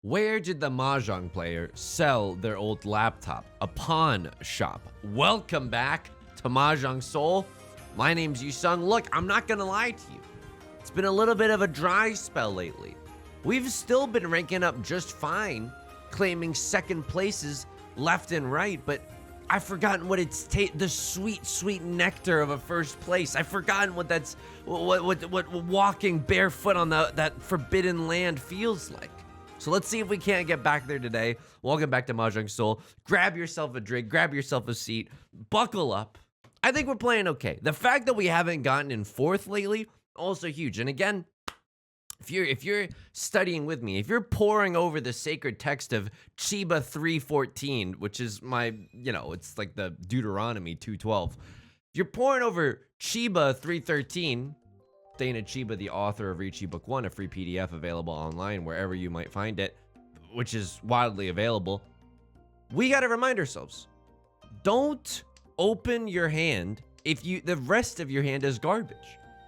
Where did the Mahjong player sell their old laptop? A pawn shop. Welcome back to Mahjong Soul. My name's Yusong. Look, I'm not gonna lie to you. It's been a little bit of a dry spell lately. We've still been ranking up just fine, claiming second places left and right, but I've forgotten what it's the sweet, sweet nectar of a first place. I've forgotten what that's what walking barefoot on that forbidden land feels like. So let's see if we can't get back there today. Welcome back to Mahjong Soul. Grab yourself a drink, grab yourself a seat, buckle up. I think we're playing okay. The fact that we haven't gotten in fourth lately, also huge. And again, if you're studying with me, if you're poring over the sacred text of Chiba 3:14, which is my, it's like the Deuteronomy 2:12. If you're poring over Chiba 3:13, Dana Chiba, the author of Riichi Book 1, a free PDF available online wherever you might find it, which is widely available. We got to remind ourselves, don't open your hand if the rest of your hand is garbage.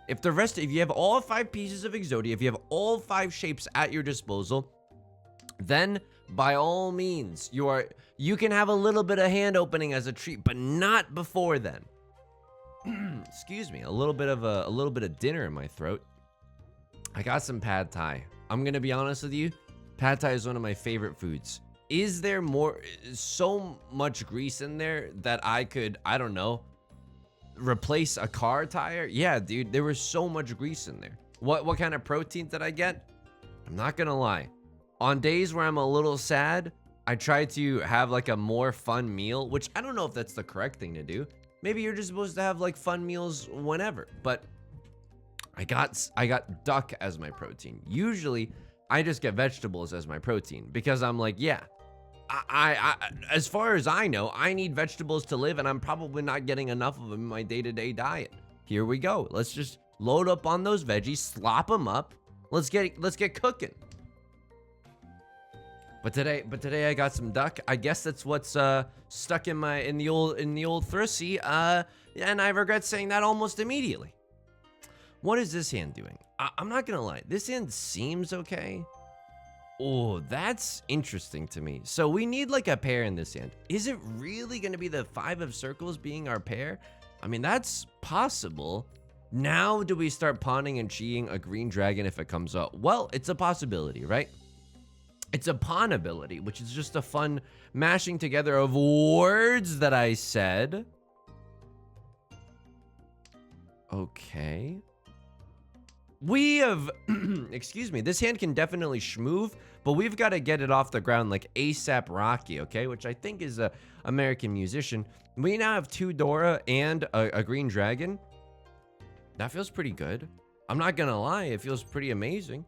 If you have all 5 pieces of Exodia, if you have all 5 shapes at your disposal, then by all means, you can have a little bit of hand opening as a treat, but not before then. Excuse me, a little bit of dinner in my throat. I got some pad thai. I'm gonna be honest with you, pad thai is one of my favorite foods. Is there so much grease in there that I could, I don't know, replace a car tire? Yeah, dude, there was so much grease in there. What kind of protein did I get? I'm not gonna lie. On days where I'm a little sad, I try to have like a more fun meal, which I don't know if that's the correct thing to do. Maybe you're just supposed to have like fun meals whenever, but I got duck as my protein. Usually I just get vegetables as my protein because I'm like, yeah, I as far as I know, I need vegetables to live, and I'm probably not getting enough of them in my day-to-day diet. Here we go. Let's just load up on those veggies, slop them up. Let's get cooking. But today I got some duck. I guess that's what's stuck in the old thrusy. And I regret saying that almost immediately. What is this hand doing? I'm not gonna lie. This hand seems okay. Oh, that's interesting to me. So we need like a pair in this hand. Is it really gonna be the 5 of circles being our pair? I mean, that's possible. Now do we start pawning and cheating a green dragon if it comes up? Well, it's a possibility, right? It's a pawn ability, which is just a fun mashing together of words that I said. Okay. We have, excuse me, this hand can definitely schmoove, but we've got to get it off the ground like ASAP Rocky, okay? Which I think is a American musician. We now have 2 Dora and a green dragon. That feels pretty good. I'm not gonna lie, it feels pretty amazing.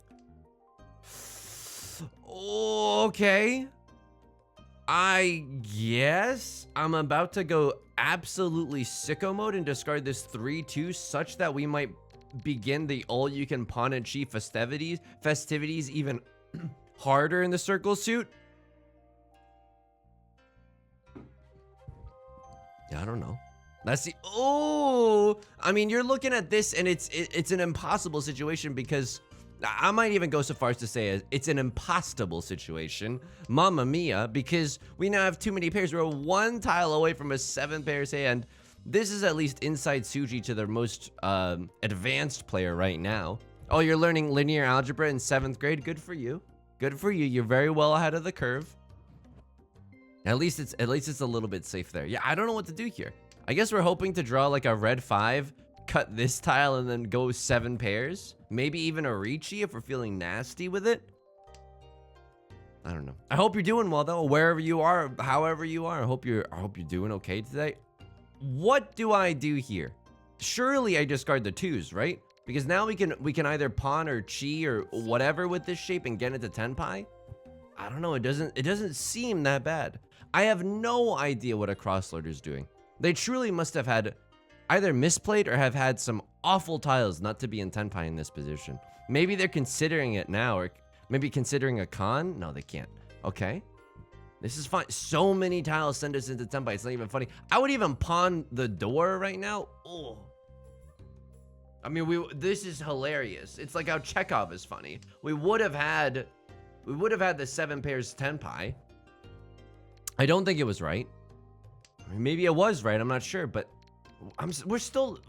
Okay. I guess I'm about to go absolutely sicko mode and discard this 3/2 such that we might begin the all-you-can pawn and cheat festivities even harder in the circle suit. Yeah, I don't know. Let's see. Oh, I mean, you're looking at this and it's an impossible situation because I might even go so far as to say it's an impossible situation. Mamma mia, because we now have too many pairs. We're 1 tile away from a 7 pairs hand. This is at least inside Suji to the most advanced player right now. Oh, you're learning linear algebra in 7th grade? Good for you. Good for you. You're very well ahead of the curve. At least it's a little bit safe there. Yeah, I don't know what to do here. I guess we're hoping to draw like a red 5, cut this tile, and then go 7 pairs. Maybe even a Riichi if we're feeling nasty with it. I don't know. I hope you're doing well though, wherever you are, however you are. I hope you're doing okay today. What do I do here? Surely I discard the 2s, right? Because now we can either pawn or chi or whatever with this shape and get into tenpai. I don't know. It doesn't seem that bad. I have no idea what a crosslord is doing. They truly must have had either misplayed or have had some awful tiles not to be in tenpai in this position. Maybe they're considering it now, or maybe considering a con. No, they can't. Okay. This is fine. So many tiles send us into tenpai. It's not even funny. I would even pawn the door right now. Oh. I mean, this is hilarious. It's like how Chekhov is funny. We would have had we would have had the 7 pairs tenpai. I don't think it was right. I mean, maybe it was right, I'm not sure, but we're still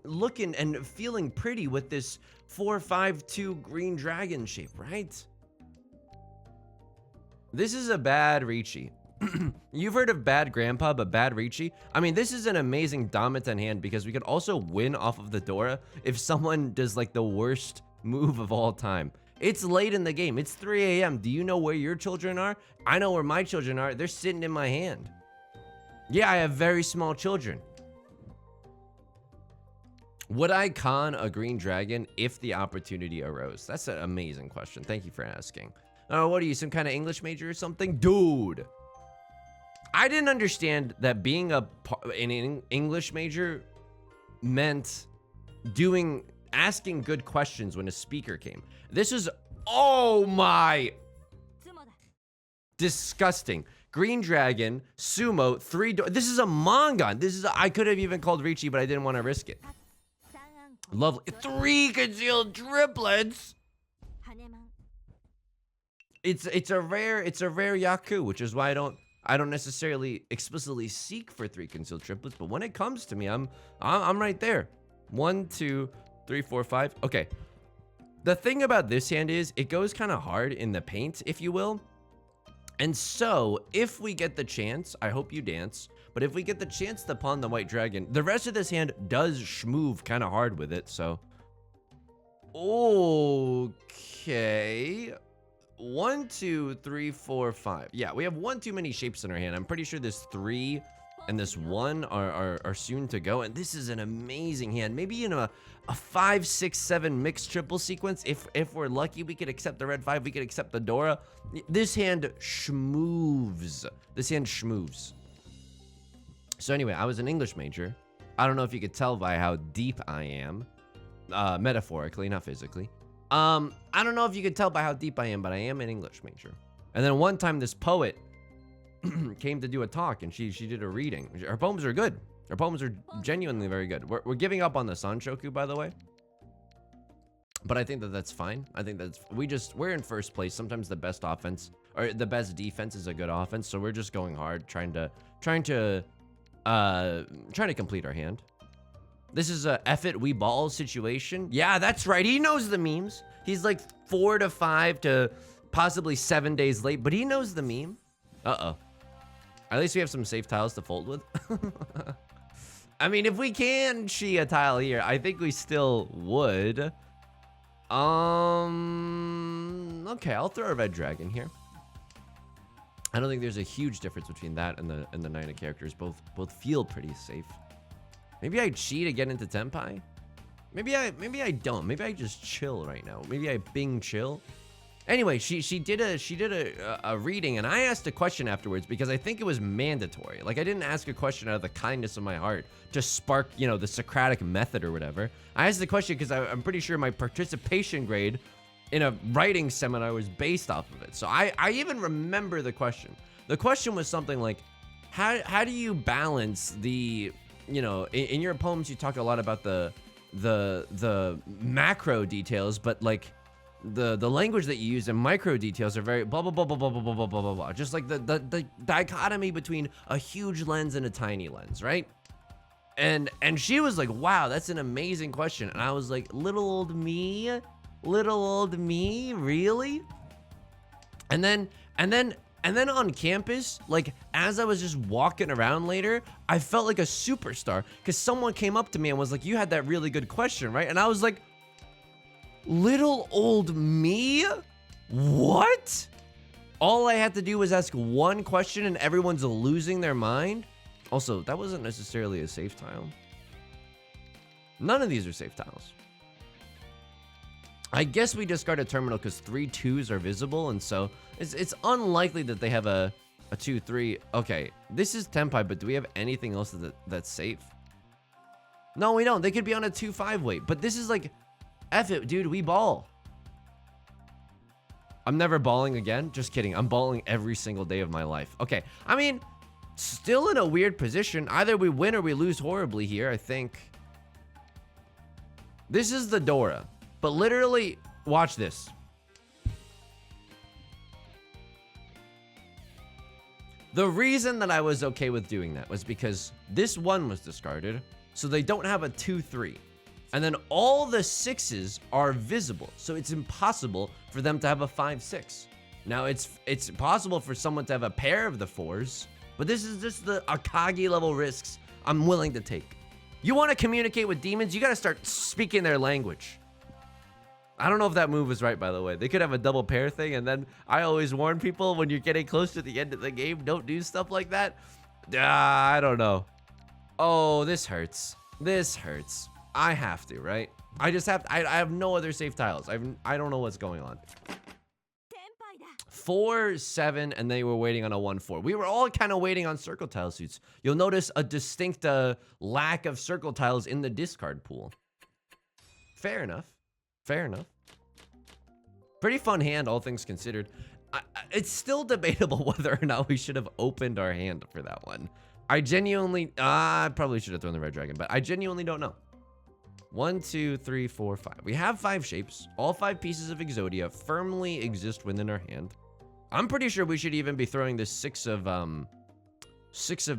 looking and feeling pretty with this 4-5-2 green dragon shape, right? This is a bad Riichi. You've heard of bad grandpa, but bad Riichi? I mean, this is an amazing Damiten hand because we could also win off of the Dora if someone does like the worst move of all time. It's late in the game. It's 3 a.m. Do you know where your children are? I know where my children are. They're sitting in my hand. Yeah, I have very small children. Would I con a green dragon if the opportunity arose? That's an amazing question. Thank you for asking. Oh, what are you, some kind of English major or something? Dude, I didn't understand that being an English major meant asking good questions when a speaker came. This is, oh my, disgusting. Green dragon, sumo, this is a manga. I could have even called Riichi, but I didn't want to risk it. Lovely. 3 concealed triplets. It's a rare Yaku, which is why I don't necessarily explicitly seek for 3 concealed triplets, but when it comes to me, I'm right there. 1, 2, 3, 4, 5. Okay. The thing about this hand is it goes kind of hard in the paint, if you will. And so, if we get the chance, I hope you dance, but if we get the chance to pawn the white dragon, the rest of this hand does schmoove kind of hard with it, so. Okay. 1, 2, 3, 4, 5. Yeah, we have 1 too many shapes in our hand. I'm pretty sure this 3 and this 1 are soon to go, and this is an amazing hand. Maybe in a 5, 6, 7 mixed triple sequence, if we're lucky, we could accept the red 5, we could accept the Dora. This hand schmooves. This hand schmooves. So anyway, I was an English major. I don't know if you could tell by how deep I am, metaphorically, not physically. I don't know if you could tell by how deep I am, but I am an English major. And then one time this poet came to do a talk, and she did a reading. Her poems are good. Her poems are genuinely very good. We're giving up on the Sanshoku, by the way. But I think that's fine. I think we're in first place. Sometimes the best offense or the best defense is a good offense. So we're just going hard, trying to complete our hand. This is a F it, we ball situation. Yeah, that's right. He knows the memes. He's like 4 to 5 to possibly 7 days late, but he knows the meme. Uh-oh. At least we have some safe tiles to fold with. I mean, if we can chi a tile here, I think we still would. Okay, I'll throw a red dragon here. I don't think there's a huge difference between that and the 9 of characters. Both feel pretty safe. Maybe I cheat to get into Tenpai. Maybe I don't. Maybe I just chill right now. Maybe I Bing chill. Anyway, she did a reading, and I asked a question afterwards because I think it was mandatory. Like, I didn't ask a question out of the kindness of my heart to spark, you know, the Socratic method or whatever. I asked the question because I'm pretty sure my participation grade in a writing seminar was based off of it. So I even remember the question. The question was something like, how do you balance the, you know, in your poems you talk a lot about the macro details, but like the language that you use in micro details are very blah blah blah blah blah blah blah blah blah blah. Just like the dichotomy between a huge lens and a tiny lens, right? And she was like, wow, that's an amazing question. And I was like, little old me, really? And then on campus, like, as I was just walking around later, I felt like a superstar because someone came up to me and was like, you had that really good question, right? And I was like, little old me? What? All I had to do was ask one question and everyone's losing their mind? Also, that wasn't necessarily a safe tile. None of these are safe tiles. I guess we discard a terminal because 3 2s are visible, and so it's unlikely that they have a 2-3. Okay, this is Tenpai, but do we have anything else that's safe? No, we don't. They could be on a 2-5 weight, but this is like, F it, dude, we ball. I'm never balling again. Just kidding. I'm balling every single day of my life. Okay, I mean, still in a weird position. Either we win or we lose horribly here, I think. This is the Dora. But literally, watch this. The reason that I was okay with doing that was because this 1 was discarded, so they don't have a 2-3. And then all the 6s are visible, so it's impossible for them to have a 5-6. Now, it's possible for someone to have a pair of the 4s, but this is just the Akagi level risks I'm willing to take. You want to communicate with demons, you got to start speaking their language. I don't know if that move was right, by the way. They could have a double pair thing, and then I always warn people when you're getting close to the end of the game, don't do stuff like that. I don't know. Oh, this hurts. This hurts. I have to, right? I just have to. I have no other safe tiles. I don't know what's going on. 4-7, and they were waiting on a 1-4. We were all kind of waiting on circle tile suits. You'll notice a distinct lack of circle tiles in the discard pool. Fair enough. Fair enough. Pretty fun hand, all things considered. It's still debatable whether or not we should have opened our hand for that one. I genuinely, I probably should have thrown the red dragon, but I genuinely don't know. 1, 2, 3, 4, 5. We have 5 shapes. All 5 pieces of Exodia firmly exist within our hand. I'm pretty sure we should even be throwing this 6 of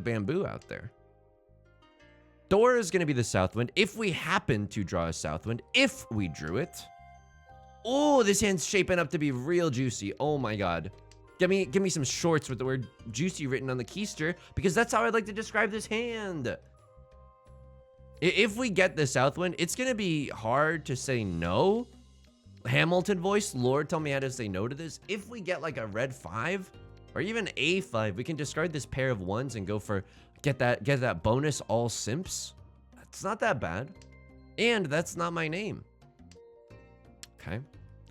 bamboo out there. Door is going to be the Southwind. If we happen to draw a Southwind, if we drew it. Oh, this hand's shaping up to be real juicy. Oh my god. Give me some shorts with the word juicy written on the keister, because that's how I'd like to describe this hand. If we get the Southwind, it's going to be hard to say no. Hamilton voice, Lord, tell me how to say no to this. If we get like a red 5 or even a 5, we can discard this pair of 1s and go for get that bonus all simps. It's not that bad. And that's not my name. Okay.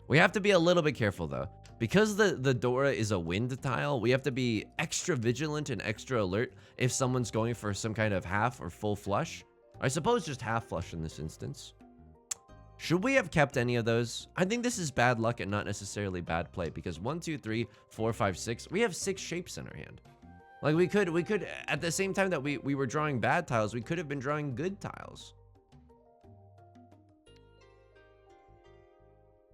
We have to be a little bit careful though. Because the Dora is a wind tile, we have to be extra vigilant and extra alert if someone's going for some kind of half or full flush. I suppose just half flush in this instance. Should we have kept any of those? I think this is bad luck and not necessarily bad play, because 1, 2, 3, 4, 5, 6, we have 6 shapes in our hand. Like we could at the same time that we were drawing bad tiles, we could have been drawing good tiles.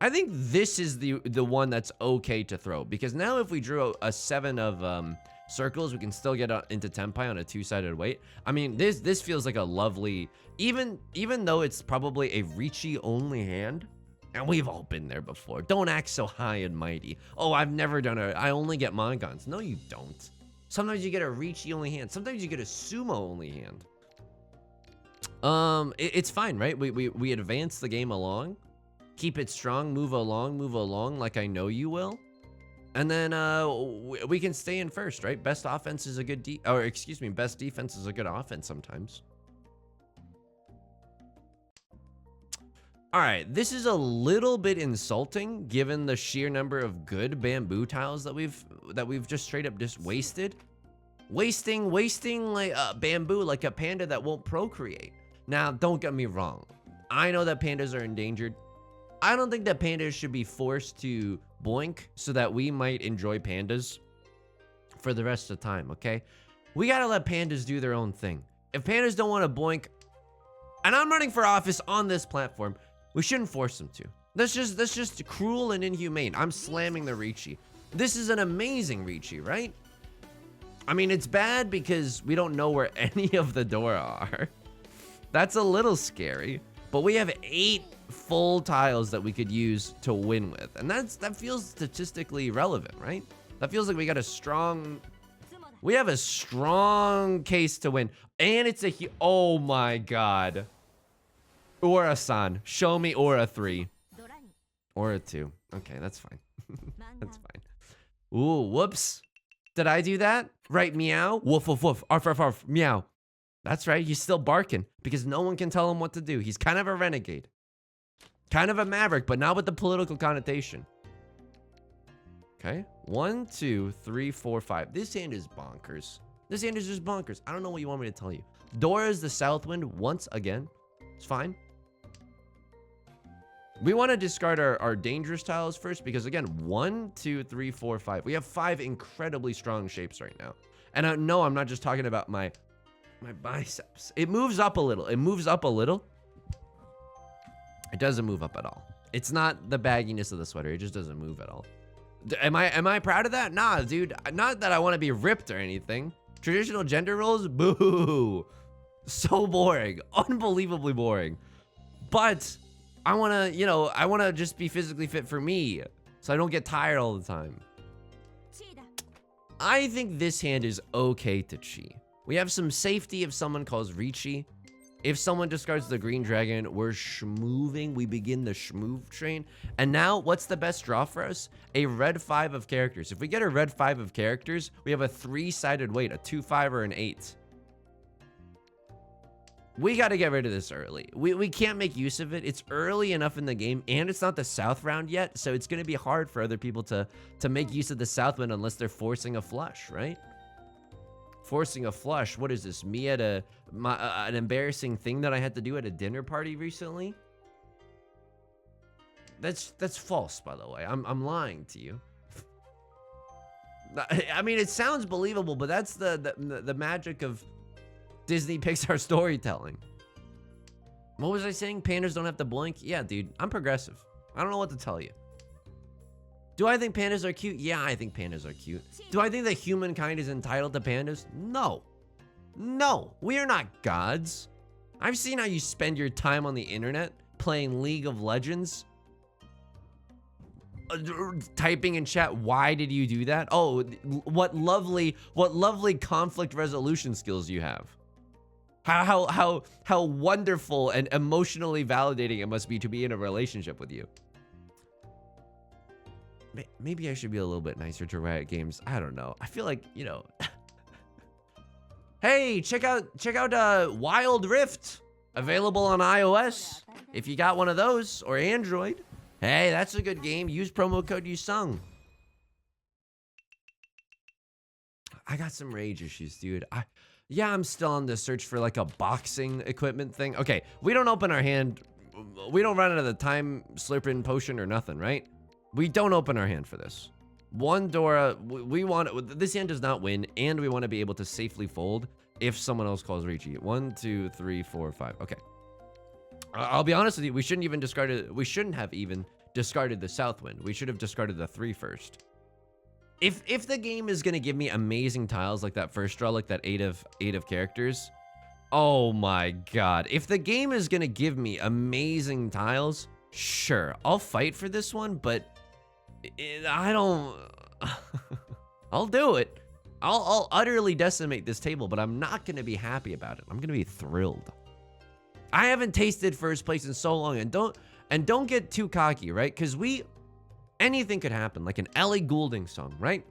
I think this is the one that's okay to throw, because now if we drew a 7 of circles, we can still get into Tenpai on a 2-sided weight. I mean, this feels like a lovely, even though it's probably a Riichi only hand, and we've all been there before. Don't act so high and mighty. Oh, I've never done it. I only get Mangans. No, you don't. Sometimes you get a Riichi only hand. Sometimes you get a Sumo only hand. It's fine, right? We advance the game along. Keep it strong, move along like I know you will. And then we can stay in first, right? Best offense is a good best defense is a good offense sometimes. All right, this is a little bit insulting given the sheer number of good bamboo tiles that we've just straight up just wasted. Wasting like bamboo like a panda that won't procreate. Now, don't get me wrong. I know that pandas are endangered. I don't think that pandas should be forced to boink so that we might enjoy pandas for the rest of the time, okay? We gotta let pandas do their own thing. If pandas don't want to boink, and I'm running for office on this platform, we shouldn't force them to. That's just cruel and inhumane. I'm slamming the Riichi. This is an amazing Riichi, right? I mean, it's bad because we don't know where any of the Dora are. That's a little scary. But we have 8 full tiles that we could use to win with. And that feels statistically relevant, right? That feels like we have a strong case to win. And it's oh my god. Aura-san, show me Aura 3. Aura 2. Okay, that's fine. That's fine. Ooh, whoops. Did I do that? Right, meow? Woof, woof, woof. Arf, arf, arf. Meow. That's right, he's still barking because no one can tell him what to do. He's kind of a renegade. Kind of a maverick, but not with the political connotation. Okay, 1, 2, 3, 4, 5. This hand is bonkers. This hand is just bonkers. I don't know what you want me to tell you. Dora is the Southwind once again. It's fine. We want to discard our dangerous tiles first because, again, 1, 2, 3, 4, 5. We have 5 incredibly strong shapes right now. And no, I'm not just talking about my biceps. It moves up a little. It moves up a little. It doesn't move up at all. It's not the bagginess of the sweater. It just doesn't move at all. Am I proud of that? Nah, dude. Not that I want to be ripped or anything. Traditional gender roles? Boo. So boring. Unbelievably boring. But I want to, you know, I want to just be physically fit for me so I don't get tired all the time. I think this hand is okay to chi. We have some safety if someone calls Riichi. If someone discards the green dragon, we're schmooving. We begin the schmoove train. And now, what's the best draw for us? A red 5 of characters. If we get a red 5 of characters, we have a 3-sided weight, a 2, 5, or an 8. We got to get rid of this early. We can't make use of it. It's early enough in the game, and it's not the South round yet, so it's going to be hard for other people to make use of the South win unless they're forcing a flush, right? Forcing a flush. What is this? Me at an embarrassing thing that I had to do at a dinner party recently? That's false, by the way. I'm lying to you. I mean, it sounds believable, but that's the magic of Disney Pixar storytelling. What was I saying? Pandas don't have to blink? Yeah, dude. I'm progressive. I don't know what to tell you. Do I think pandas are cute? Yeah, I think pandas are cute. Do I think that humankind is entitled to pandas? No. No, we are not gods. I've seen how you spend your time on the internet playing League of Legends. Typing in chat, why did you do that? Oh, what lovely conflict resolution skills you have. How wonderful and emotionally validating it must be to be in a relationship with you. Maybe I should be a little bit nicer to Riot Games. I don't know. I feel like, you know. Hey, check out Wild Rift, available on iOS. If you got one of those, or Android. Hey, that's a good game. Use promo code Yusong. I got some rage issues, dude. Yeah, I'm still on the search for like a boxing equipment thing. Okay, we don't open our hand. We don't run out of the time slurping potion or nothing, right? We don't open our hand for this. One Dora, we want, this hand does not win, and we want to be able to safely fold if someone else calls Riichi. 1, 2, 3, 4, 5. Okay. I'll be honest with you, we shouldn't have even discarded the South Wind. We should have discarded the 3 first. If the game is gonna give me amazing tiles like that first draw, like that 8 of characters, oh my god. If the game is gonna give me amazing tiles, sure, I'll fight for this one, but I don't. I'll do it. I'll utterly decimate this table, but I'm not gonna be happy about it. I'm gonna be thrilled. I haven't tasted first place in so long, and don't get too cocky, right? Because anything could happen, like an Ellie Goulding song, right?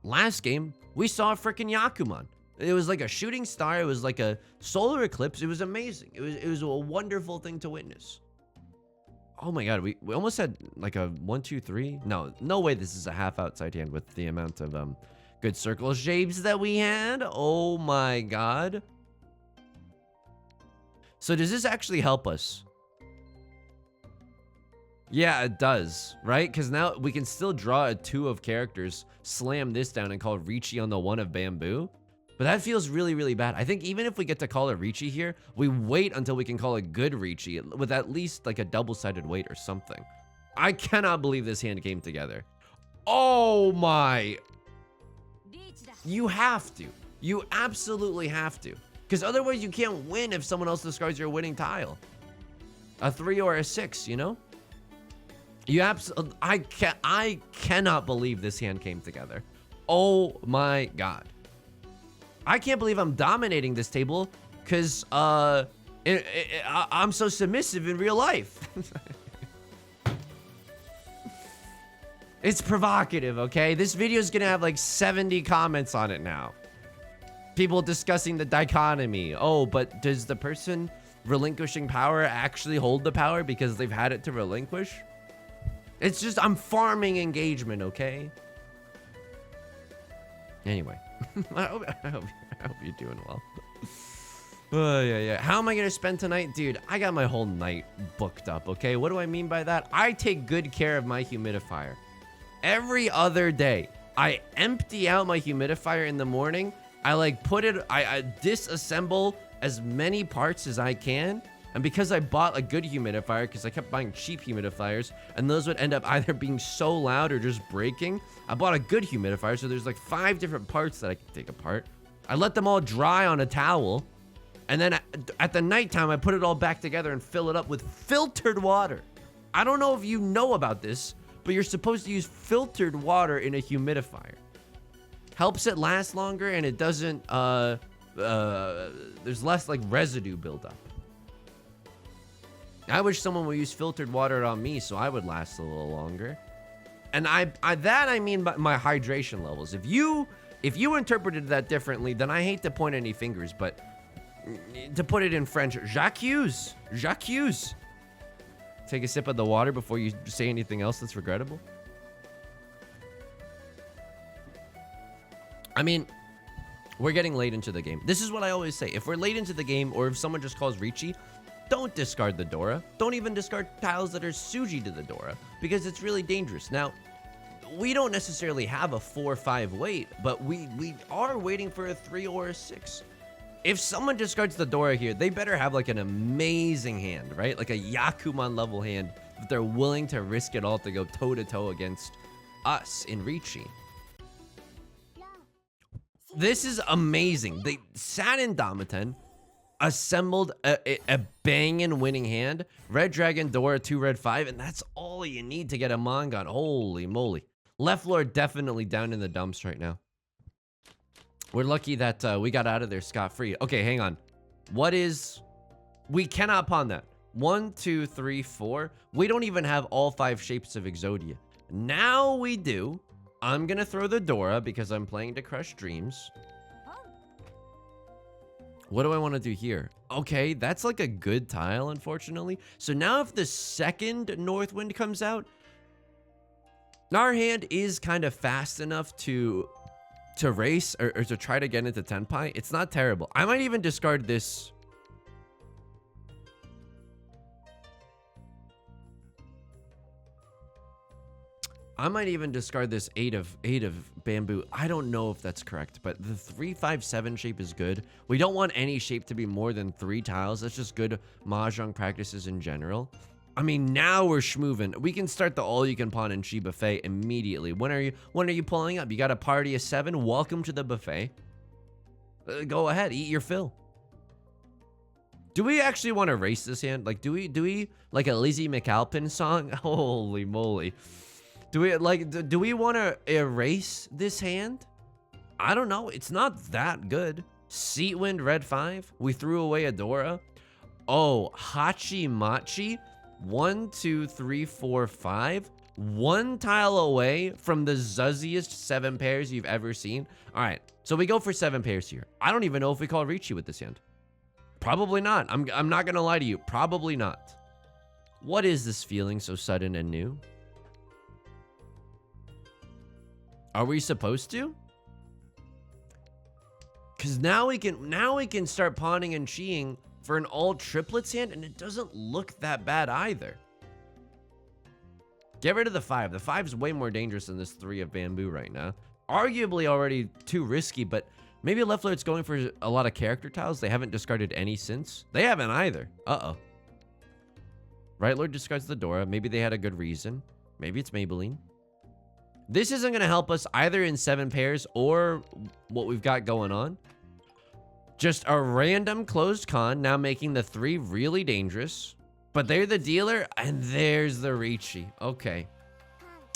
Last game, we saw a freaking Yakuman. It was like a shooting star. It was like a solar eclipse. It was amazing. It was a wonderful thing to witness. Oh my god, we almost had like a 1, 2, 3. No way this is a half outside hand with the amount of good circle shapes that we had. Oh my god. So does this actually help us? Yeah, it does, right? Because now we can still draw a 2 of characters, slam this down, and call Riichi on the 1 of bamboo. But that feels really, really bad. I think even if we get to call a Riichi here, we wait until we can call a good Riichi with at least like a double-sided weight or something. I cannot believe this hand came together. Oh my. You have to. You absolutely have to. Because otherwise you can't win if someone else discards your winning tile. A 3 or a 6, you know? I cannot believe this hand came together. Oh my god. I can't believe I'm dominating this table because I'm so submissive in real life. It's provocative, okay? This video is gonna have like 70 comments on it now. People discussing the dichotomy. Oh, but does the person relinquishing power actually hold the power because they've had it to relinquish? It's just, I'm farming engagement, okay? Anyway, I hope you're doing well. Yeah. How am I gonna spend tonight? Dude, I got my whole night booked up, okay? What do I mean by that? I take good care of my humidifier. Every other day, I empty out my humidifier in the morning. I like put it, I disassemble as many parts as I can. And because I bought a good humidifier, because I kept buying cheap humidifiers, and those would end up either being so loud or just breaking, I bought a good humidifier, so there's like 5 different parts that I can take apart. I let them all dry on a towel, and then at the nighttime, I put it all back together and fill it up with filtered water. I don't know if you know about this, but you're supposed to use filtered water in a humidifier. Helps it last longer, and it doesn't, there's less like residue buildup. I wish someone would use filtered water on me so I would last a little longer. And I mean by my hydration levels. If you interpreted that differently, then I hate to point any fingers, but to put it in French, j'accuse. Take a sip of the water before you say anything else that's regrettable. I mean, we're getting late into the game. This is what I always say. If we're late into the game, or if someone just calls Riichi, don't discard the Dora. Don't even discard tiles that are Suji to the Dora, because it's really dangerous. Now, we don't necessarily have a 4-5 wait, but we are waiting for a 3 or a 6. If someone discards the Dora here, they better have like an amazing hand, right? Like a Yakuman level hand that they're willing to risk it all to go toe-to-toe against us in Riichi. This is amazing. They sat in Damaten, assembled a banging winning hand, Red Dragon, Dora, 2 Red 5, and that's all you need to get a Mangon. Holy moly. Left Lord definitely down in the dumps right now. We're lucky that we got out of there scot-free. Okay, hang on. What is... We cannot pawn that. 1, 2, 3, 4. We don't even have all 5 shapes of Exodia. Now we do. I'm gonna throw the Dora because I'm playing to crush dreams. What do I want to do here? Okay, that's like a good tile, unfortunately. So now if the second North Wind comes out, our hand is kind of fast enough to race or to try to get into Tenpai. It's not terrible. I might even discard this. I might even discard this 8 of bamboo. I don't know if that's correct, but the 3, 5, 7 shape is good. We don't want any shape to be more than 3 tiles. That's just good Mahjong practices in general. I mean, now we're schmoovin'. We can start the all-you-can-pawn and Chi buffet immediately. When are you pulling up? You got a party of 7? Welcome to the buffet. Go ahead, eat your fill. Do we actually want to race this hand? Like, do we like a Lizzie McAlpin song? Holy moly. Do we want to erase this hand? I don't know. It's not that good. Seat Wind, Red 5. We threw away a Dora. Oh, Hachi Machi. 1, 2, 3, 4, 5. 1 tile away from the zuzziest 7 pairs you've ever seen. All right, so we go for 7 pairs here. I don't even know if we call Riichi with this hand. Probably not. I'm not gonna lie to you. Probably not. What is this feeling so sudden and new? Are we supposed to? Because now we can start pawning and cheeing for an all triplets hand, and it doesn't look that bad either. Get rid of the 5. The 5 is way more dangerous than this 3 of bamboo right now. Arguably already too risky, but maybe Left Lord's going for a lot of character tiles. They haven't discarded any since. They haven't either. Uh-oh. Right Lord discards the Dora. Maybe they had a good reason. Maybe it's Maybelline. This isn't going to help us either in 7 pairs or what we've got going on. Just a random closed con, now making the 3 really dangerous. But they're the dealer, and there's the Riichi. Okay.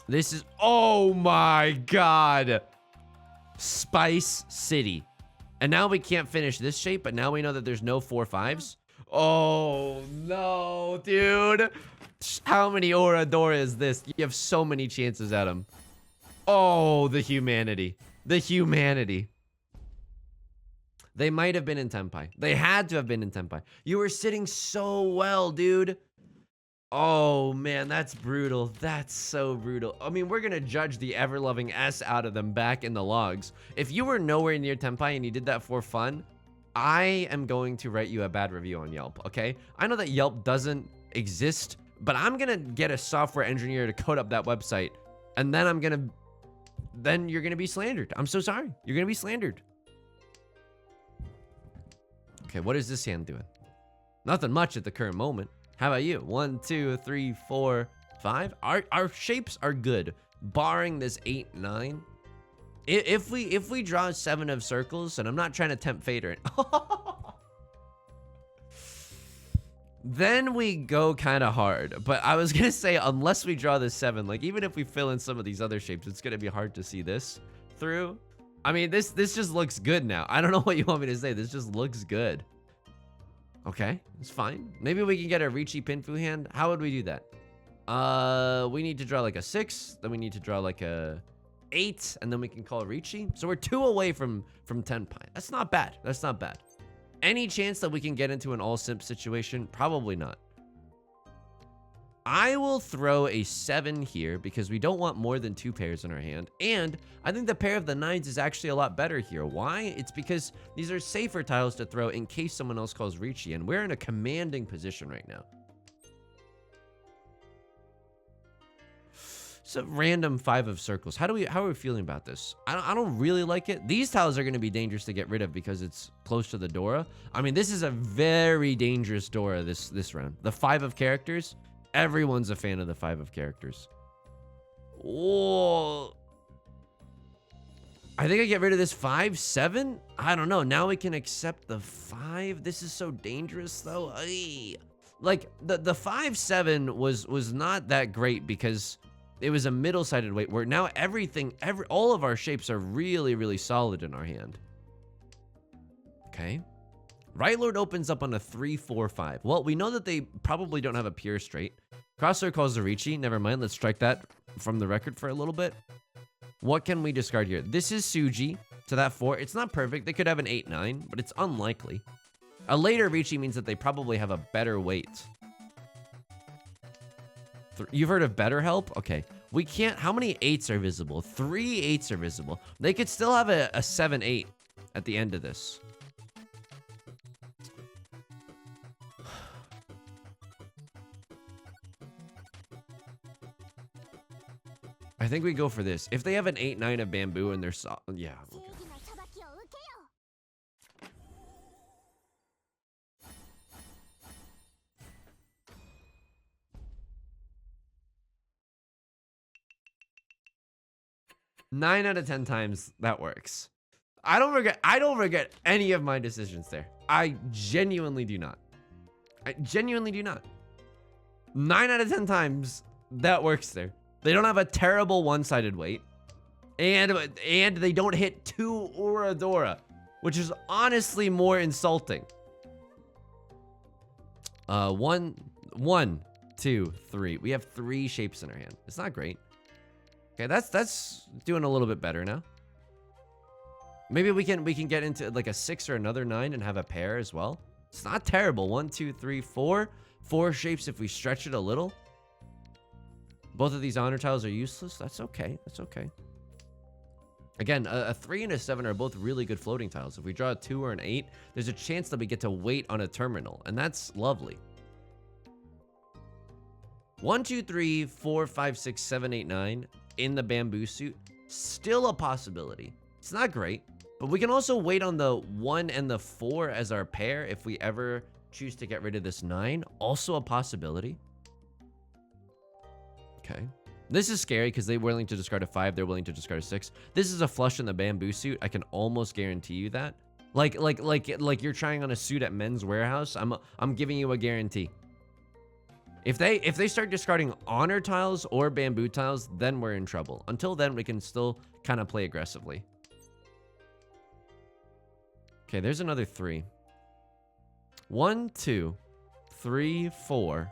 This is... Oh my god! Spice City. And now we can't finish this shape, but now we know that there's no 4-5s. Oh no, dude. How many Oradora is this? You have so many chances at him. Oh, the humanity. The humanity. They might have been in Tenpai. They had to have been in Tenpai. You were sitting so well, dude. Oh, man, that's brutal. That's so brutal. I mean, we're going to judge the ever-loving S out of them back in the logs. If you were nowhere near Tenpai and you did that for fun, I am going to write you a bad review on Yelp, okay? I know that Yelp doesn't exist, but I'm going to get a software engineer to code up that website, and then then you're going to be slandered. I'm so sorry. You're going to be slandered. Okay, what is this hand doing? Nothing much at the current moment. How about you? 1, 2, 3, 4, 5. Our shapes are good, barring this 8, 9. If we draw 7 of circles, and I'm not trying to tempt fate or then we go kind of hard. But I was gonna say, unless we draw this 7, like even if we fill in some of these other shapes, it's gonna be hard to see this through. I mean, this just looks good now. I don't know what you want me to say. This just looks good. Okay, it's fine. Maybe we can get a Riichi Pinfu hand. How would we do that? We need to draw like a 6, then we need to draw like a 8, and then we can call Riichi. So we're 2 away from Tenpai. That's not bad. That's not bad. Any chance that we can get into an all simp situation? Probably not. I will throw a 7 here because we don't want more than 2 pairs in our hand. And I think the pair of the 9s is actually a lot better here. Why? It's because these are safer tiles to throw in case someone else calls Riichi, and we're in a commanding position right now. It's a random 5 of circles. How are we feeling about this? I don't really like it. These tiles are going to be dangerous to get rid of because it's close to the Dora. I mean, this is a very dangerous Dora this round. The 5 of characters. Everyone's a fan of the 5 of characters. Oh, I think I get rid of this 5, 7. I don't know. Now we can accept the 5. This is so dangerous though. Ay. Like the 5, 7 was not that great because it was a middle-sided weight where now all of our shapes are really, really solid in our hand. Okay. Right Lord opens up on a 3, 4, 5. Well, we know that they probably don't have a pure straight. Crosshair calls the Riichi. Never mind. Let's strike that from the record for a little bit. What can we discard here? This is Suji to that 4. It's not perfect. They could have an 8, 9, but it's unlikely. A later Riichi means that they probably have a better weight. You've heard of BetterHelp? Okay. We can't... How many 8s are visible? 3 8s are visible. They could still have a 7, 8 at the end of this. I think we go for this. If they have an 8, 9 of bamboo and they're yeah. Okay. 9 out of 10 times that works. I don't regret any of my decisions there. I genuinely do not. I genuinely do not. 9 out of 10 times that works there. They don't have a terrible one-sided weight. And they don't hit 2 Uradora, which is honestly more insulting. 1, 2, 3. We have 3 shapes in our hand. It's not great. Okay, that's doing a little bit better now. Maybe we can get into like a 6 or another 9 and have a pair as well. It's not terrible. 1, 2, 3, 4. 4 shapes if we stretch it a little. Both of these honor tiles are useless. That's okay. That's okay. Again, a 3 and a 7 are both really good floating tiles. If we draw a 2 or an 8, there's a chance that we get to wait on a terminal, and that's lovely. 1, 2, 3, 4, 5, 6, 7, 8, 9 in the bamboo suit. Still a possibility. It's not great, but we can also wait on the 1 and the 4 as our pair if we ever choose to get rid of this 9. Also a possibility. Okay. This is scary because they're willing to discard a 5. They're willing to discard a 6. This is a flush in the bamboo suit. I can almost guarantee you that. Like you're trying on a suit at Men's Warehouse. I'm giving you a guarantee. If they start discarding honor tiles or bamboo tiles, then we're in trouble. Until then, we can still kind of play aggressively. Okay, there's another 3. 1, 2, 3, 4.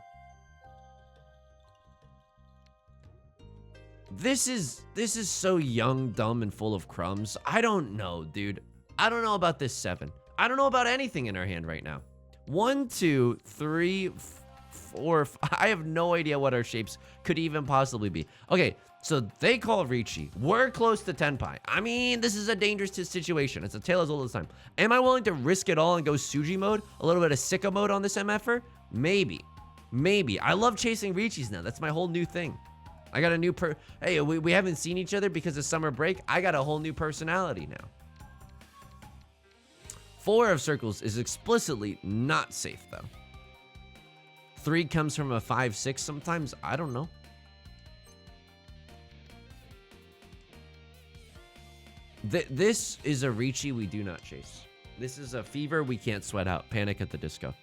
This is so young, dumb, and full of crumbs. I don't know, dude. I don't know about this 7. I don't know about anything in our hand right now. 1, 2, 3, 4. I have no idea what our shapes could even possibly be. Okay, so they call Riichi. We're close to Tenpai. I mean, this is a dangerous situation. It's a tale as old as time. Am I willing to risk it all and go Suji mode? A little bit of Sicko mode on this MFer? Maybe. Maybe. I love chasing Riichis now. That's my whole new thing. I got a new Hey, we haven't seen each other because of summer break. I got a whole new personality now. 4 of circles is explicitly not safe, though. 3 comes from a 5-6 sometimes. I don't know. This is a Riichi we do not chase. This is a fever we can't sweat out. Panic at the Disco.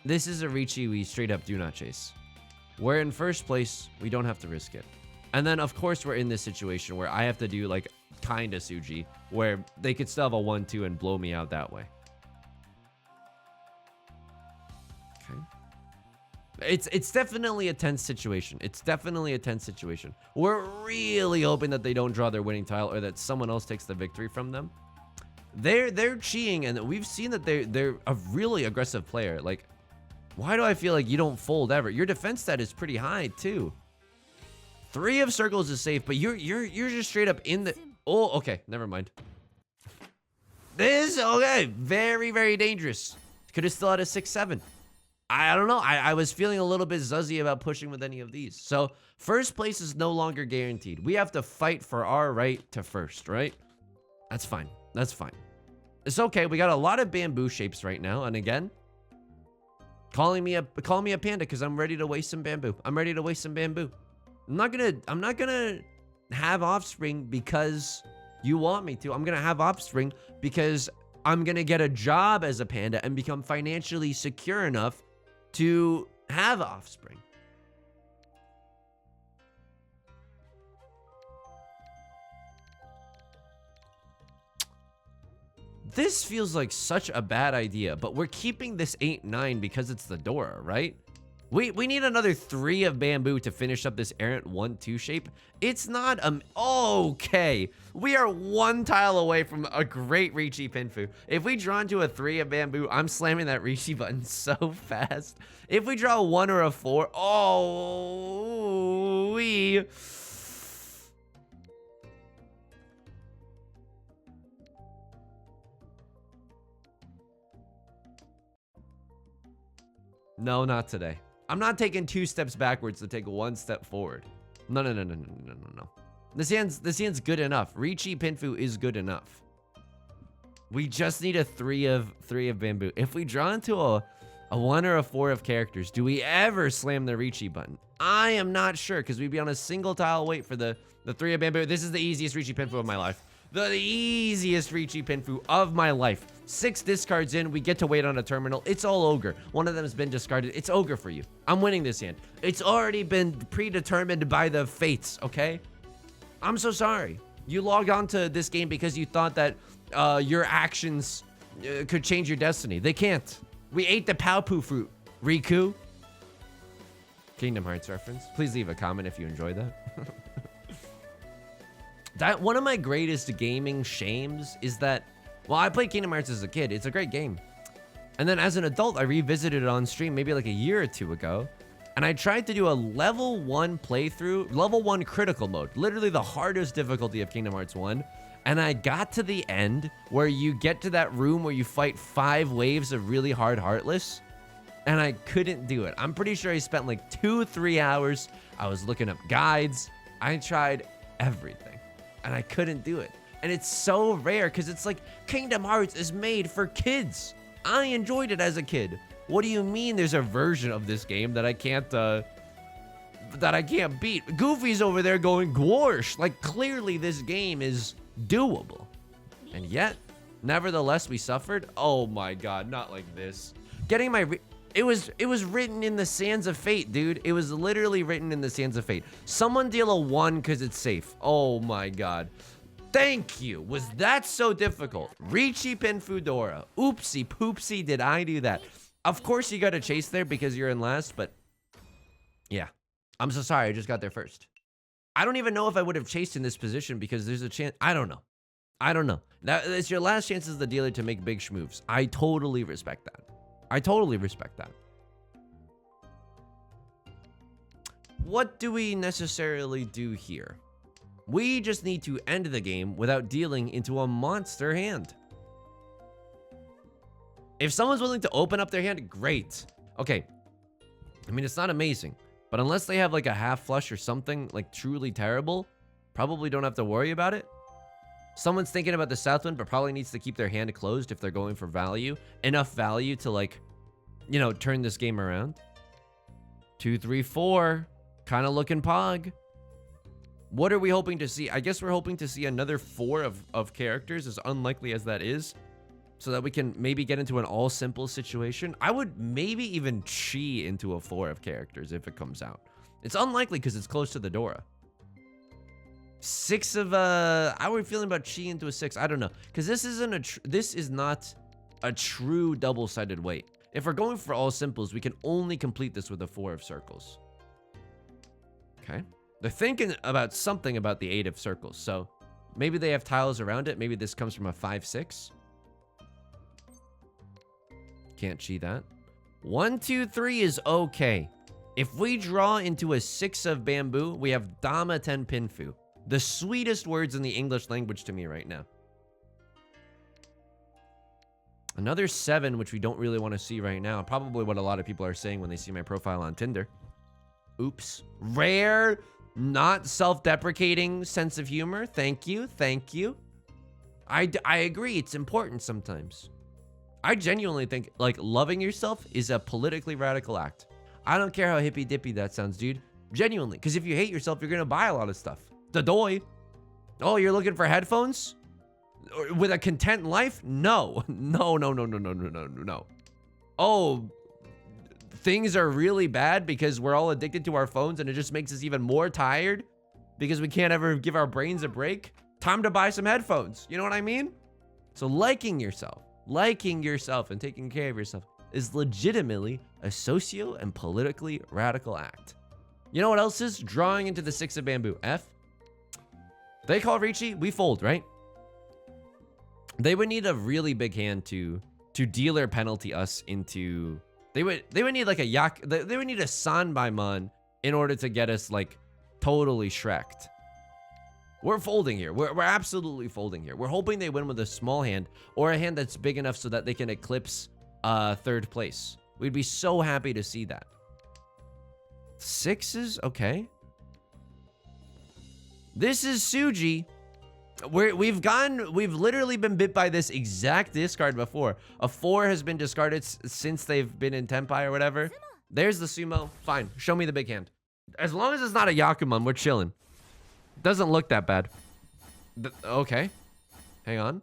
This is a Riichi we straight up do not chase. We're in first place. We don't have to risk it. And then, of course, we're in this situation where I have to do, like, kinda Suji, where they could still have a 1-2 and blow me out that way. Okay. It's definitely a tense situation. It's definitely a tense situation. We're really hoping that they don't draw their winning tile or that someone else takes the victory from them. They're cheating, and we've seen that they're a really aggressive player. Like, why do I feel like you don't fold ever? Your defense stat is pretty high too. 3 of circles is safe, but you're just straight up in the. Oh, okay, never mind. This okay, very, very dangerous. Could have still had a 6-7. I don't know. I was feeling a little bit zuzzy about pushing with any of these. So first place is no longer guaranteed. We have to fight for our right to first, right? That's fine. That's fine. It's okay. We got a lot of bamboo shapes right now. And again, call me a panda because I'm ready to waste some bamboo. I'm ready to waste some bamboo. I'm not gonna have offspring because you want me to. I'm gonna have offspring because I'm gonna get a job as a panda and become financially secure enough to have offspring. This feels like such a bad idea, but we're keeping this 8-9 because it's the Dora, right? We need another 3 of bamboo to finish up this errant 1-2 shape. It's not okay. We are 1 tile away from a great Riichi Pinfu. If we draw into a 3 of bamboo, I'm slamming that Riichi button so fast. If we draw a 1 or a 4, oh, we. No, not today. I'm not taking 2 steps backwards to take 1 step forward. No. This hand's good enough. Riichi Pinfu is good enough. We just need a 3 of bamboo. If we draw into a 1 or a 4 of characters, do we ever slam the Riichi button? I am not sure because we'd be on a single tile wait for the 3 of bamboo. This is the easiest Riichi Pinfu of my life. The easiest Riichi Pinfu of my life. 6 discards in, we get to wait on a terminal. It's all ogre. One of them has been discarded. It's ogre for you. I'm winning this hand. It's already been predetermined by the fates, okay? I'm so sorry. You logged onto this game because you thought that your actions could change your destiny. They can't. We ate the Paopu fruit. Riku? Kingdom Hearts reference. Please leave a comment if you enjoyed that. That one of my greatest gaming shames is that, well, I played Kingdom Hearts as a kid. It's a great game. And then as an adult, I revisited it on stream maybe like a year or 2 ago. And I tried to do a level 1 playthrough, level 1 critical mode, literally the hardest difficulty of Kingdom Hearts 1. And I got to the end where you get to that room where you fight 5 waves of really hard Heartless. And I couldn't do it. I'm pretty sure I spent like 2-3 hours. I was looking up guides. I tried everything. And I couldn't do it. And it's so rare because it's like Kingdom Hearts is made for kids. I enjoyed it as a kid. What do you mean there's a version of this game that I can't beat? Goofy's over there going gwarsh. Like clearly this game is doable. And yet, nevertheless, we suffered. Oh my god, not like this. Getting my it was written in the sands of fate, dude. It was literally written in the sands of fate. Someone deal a 1 because it's safe. Oh my god. Thank you. Was that so difficult? Riichi Pinfu Dora. Oopsie poopsie, did I do that? Of course you got to chase there because you're in last, but yeah. I'm so sorry, I just got there first. I don't even know if I would have chased in this position because there's a chance. I don't know. Now, it's your last chance as the dealer to make big schmoves. I totally respect that. What do we necessarily do here? We just need to end the game without dealing into a monster hand. If someone's willing to open up their hand, great. Okay. I mean, it's not amazing, but unless they have like a half flush or something like truly terrible, probably don't have to worry about it. Someone's thinking about the Southwind, but probably needs to keep their hand closed if they're going for value. Enough value to like, you know, turn this game around. 2, 3, 4. Kind of looking pog. What are we hoping to see? I guess we're hoping to see another 4 of characters, as unlikely as that is, so that we can maybe get into an all simple situation. I would maybe even chi into a 4 of characters if it comes out. It's unlikely because it's close to the Dora. 6 of how are we feeling about chi into a 6? I don't know, because this is not a true double-sided weight. If we're going for all simples, we can only complete this with a 4 of circles. Okay. They're thinking about something about the 8 of circles, so maybe they have tiles around it. Maybe this comes from a 5, 6. Can't chi that. 1, 2, 3 is okay. If we draw into a 6 of bamboo, we have Dama Ten Pinfu. The sweetest words in the English language to me right now. Another 7, which we don't really want to see right now. Probably what a lot of people are saying when they see my profile on Tinder. Oops. Rare, not self-deprecating sense of humor. Thank you. Thank you. I agree. It's important sometimes. I genuinely think, like, loving yourself is a politically radical act. I don't care how hippy-dippy that sounds, dude. Genuinely. Because if you hate yourself, you're going to buy a lot of stuff. The doy. Oh, you're looking for headphones? With a content life? No. No, no, no, no, no, no, no, no. Oh, things are really bad because we're all addicted to our phones and it just makes us even more tired because we can't ever give our brains a break. Time to buy some headphones. You know what I mean? So liking yourself and taking care of yourself is legitimately a socio and politically radical act. You know what else is? Drawing into the 6 of bamboo. F. They call Riichi, we fold, right? They would need a really big hand to dealer penalty us into. They would need like a they would need a Sanbaimon in order to get us like totally Shrek'd. We're folding here. We're absolutely folding here. We're hoping they win with a small hand or a hand that's big enough so that they can eclipse 3rd place. We'd be so happy to see that. 6s, okay. This is Suji. We've literally been bit by this exact discard before. A 4 has been discarded since they've been in Tenpai or whatever. There's the sumo. Fine. Show me the big hand. As long as it's not a Yakuman, we're chilling. Doesn't look that bad. Okay. Hang on.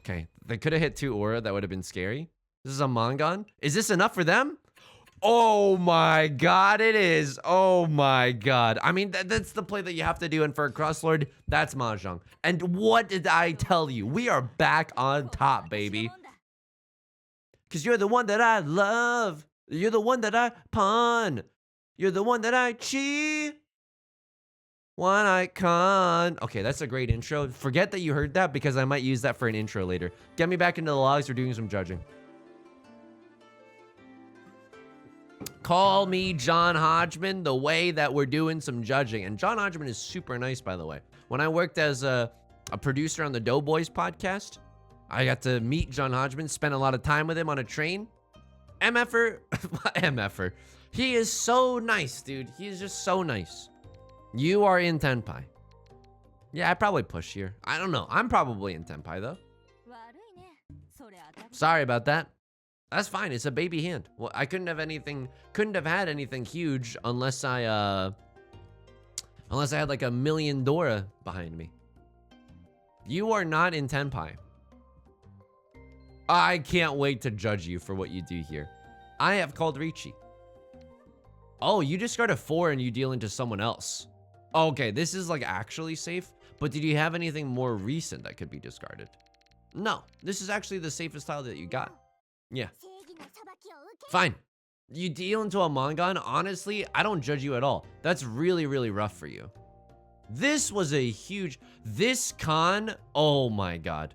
Okay. They could have hit 2 aura. That would have been scary. This is a Mangon. Is this enough for them? Oh my god, it is. Oh my god. I mean, that's the play that you have to do. And for a Crosslord, that's Mahjong. And what did I tell you? We are back on top, baby. Because you're the one that I love. You're the one that I pawn. You're the one that I chi. One icon. Okay, that's a great intro. Forget that you heard that because I might use that for an intro later. Get me back into the logs. We're doing some judging. Call me John Hodgman the way that we're doing some judging. And John Hodgman is super nice, by the way. When I worked as a producer on the Doughboys podcast, I got to meet John Hodgman, spent a lot of time with him on a train. MFer. He is so nice, dude. He is just so nice. You are in Tenpai. Yeah, I probably push here. I don't know. I'm probably in Tenpai, though. Sorry about that. That's fine. It's a baby hand. Well, I couldn't have had anything huge unless I had like a million Dora behind me. You are not in Tenpai. I can't wait to judge you for what you do here. I have called Riichi. Oh, you discard a 4 and you deal into someone else. Okay, this is like actually safe. But did you have anything more recent that could be discarded? No, this is actually the safest tile that you got. Yeah. Fine. You deal into a Mangon. Honestly, I don't judge you at all. That's really, really rough for you. This was a huge... This con... Oh my god.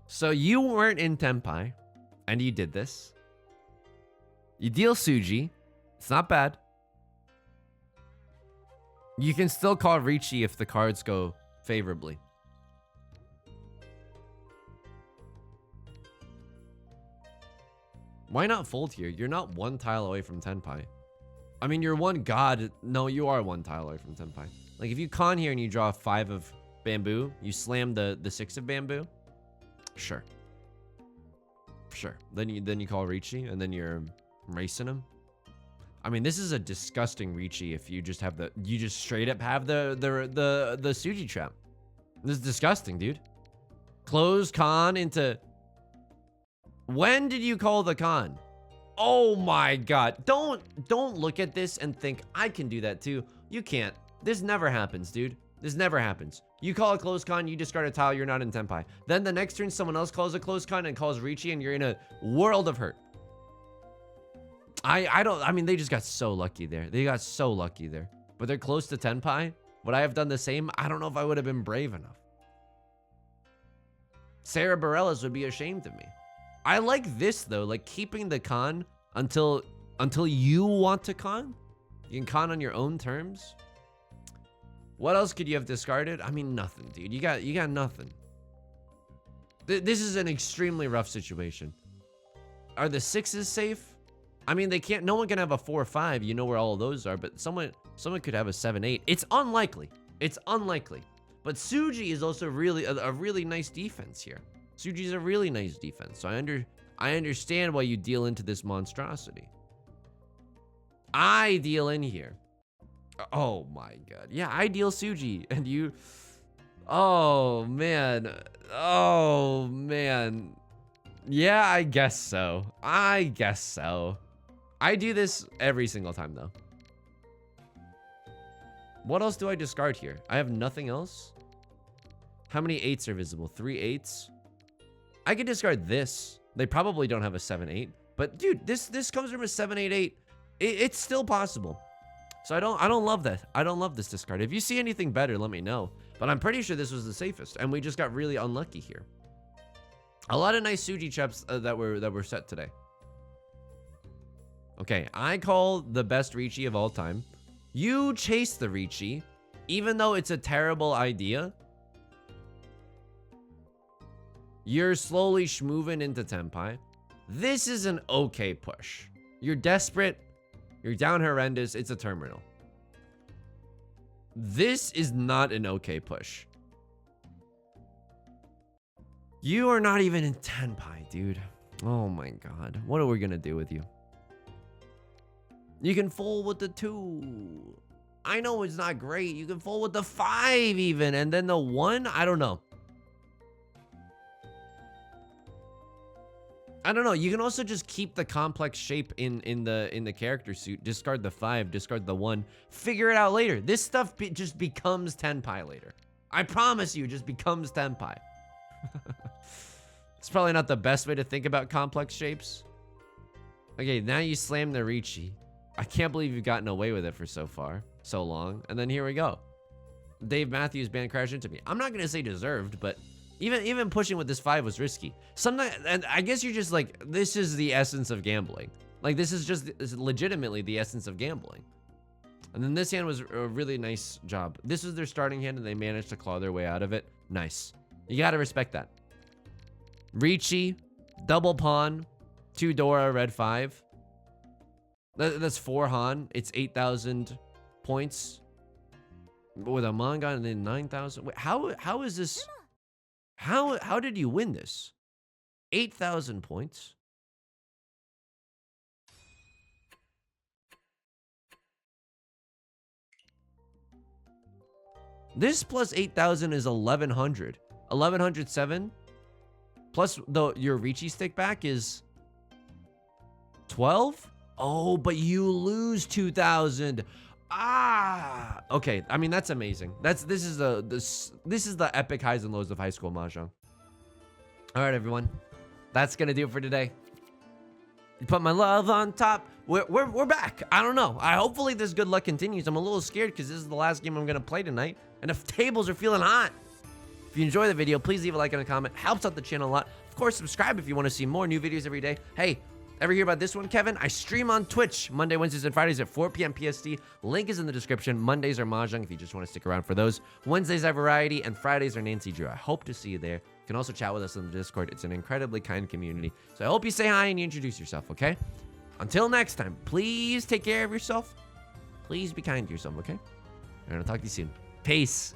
So you weren't in Tenpai, and you did this. You deal Suji. It's not bad. You can still call Riichi if the cards go favorably. Why not fold here? You're not one tile away from Tenpai. I mean, you're one god. No, you are one tile away from Tenpai. Like, if you con here and you draw 5 bamboo. You slam the 6 of bamboo. Sure. Sure. Then you call Riichi, and then you're racing him. I mean, this is a disgusting Riichi if you just have you just straight up have the Suji trap. This is disgusting, dude. Close con into... When did you call the con? Oh my god. Don't look at this and think, I can do that too. You can't. This never happens, dude. This never happens. You call a close con, you discard a tile, you're not in Tenpai. Then the next turn, someone else calls a close con and calls Riichi, and you're in a world of hurt. I mean, they just got so lucky there. They got so lucky there. But they're close to Tenpai. Would I have done the same? I don't know if I would have been brave enough. Sarah Bareilles would be ashamed of me. I like this though, like keeping the con until you want to con. You can con on your own terms. What else could you have discarded? I mean, nothing, dude. You got nothing. This is an extremely rough situation. Are the 6s safe? I mean, they can't. No one can have a 4-5. You know where all of those are, but someone could have a 7-8. It's unlikely. It's unlikely. But Suji is also really a really nice defense here. Suji's a really nice defense. So I understand why you deal into this monstrosity. I deal in here. Oh my god. Yeah, I deal Suji and you. Oh man. Oh man. Yeah, I guess so. I guess so. I do this every single time though. What else do I discard here? I have nothing else. How many 8s are visible? 3 8s. I could discard this. They probably don't have a 7-8, but dude, this comes from a 7-8-8. It's still possible. So I don't love that. I don't love this discard. If you see anything better, let me know. But I'm pretty sure this was the safest, and we just got really unlucky here. A lot of nice Suji traps that were set today. Okay, I call the best Riichi of all time. You chase the Riichi, even though it's a terrible idea. You're slowly schmoving into Tenpai. This is an okay push. You're desperate. You're down horrendous. It's a terminal. This is not an okay push. You are not even in Tenpai, dude. Oh my god. What are we gonna do with you? You can fold with the 2. I know it's not great. You can fold with the 5 even. And then the 1? I don't know. I don't know. You can also just keep the complex shape in the character suit. Discard the 5, discard the 1. Figure it out later. This stuff just becomes Tenpai later. I promise you, it just becomes Tenpai. It's probably not the best way to think about complex shapes. Okay, now you slam the Riichi. I can't believe you've gotten away with it for so long. And then here we go. Dave Matthews Band crashed into me. I'm not gonna say deserved, but even pushing with this 5 was risky. Sometimes, and I guess you're just like, this is the essence of gambling. Like, this is legitimately the essence of gambling. And then this hand was a really nice job. This was their starting hand, and they managed to claw their way out of it. Nice. You gotta respect that. Riichi, double pawn, 2 Dora, red 5. That's 4 Han. It's 8,000 points with a manga, and then 9,000. Wait, how is this? How did you win this? 8,000 points. This plus 8,000 is 1,100. 1,107 plus your Riichi stick back is 12. Oh, but you lose 2,000. Ah, okay. I mean, that's amazing. This is the epic highs and lows of high school mahjong. All right, everyone, that's gonna do it for today. You put my love on top. We're back. I don't know. Hopefully this good luck continues. I'm a little scared because this is the last game I'm gonna play tonight, and the tables are feeling hot. If you enjoy the video, please leave a like and a comment. Helps out the channel a lot. Of course, subscribe if you want to see more new videos every day. Hey, ever hear about this one, Kevin? I stream on Twitch Monday, Wednesdays, and Fridays at 4 p.m. PST. Link is in the description. Mondays are Mahjong if you just want to stick around for those. Wednesdays are Variety, and Fridays are Nancy Drew. I hope to see you there. You can also chat with us on the Discord. It's an incredibly kind community. So I hope you say hi and you introduce yourself, okay? Until next time, please take care of yourself. Please be kind to yourself, okay? And I'll talk to you soon. Peace.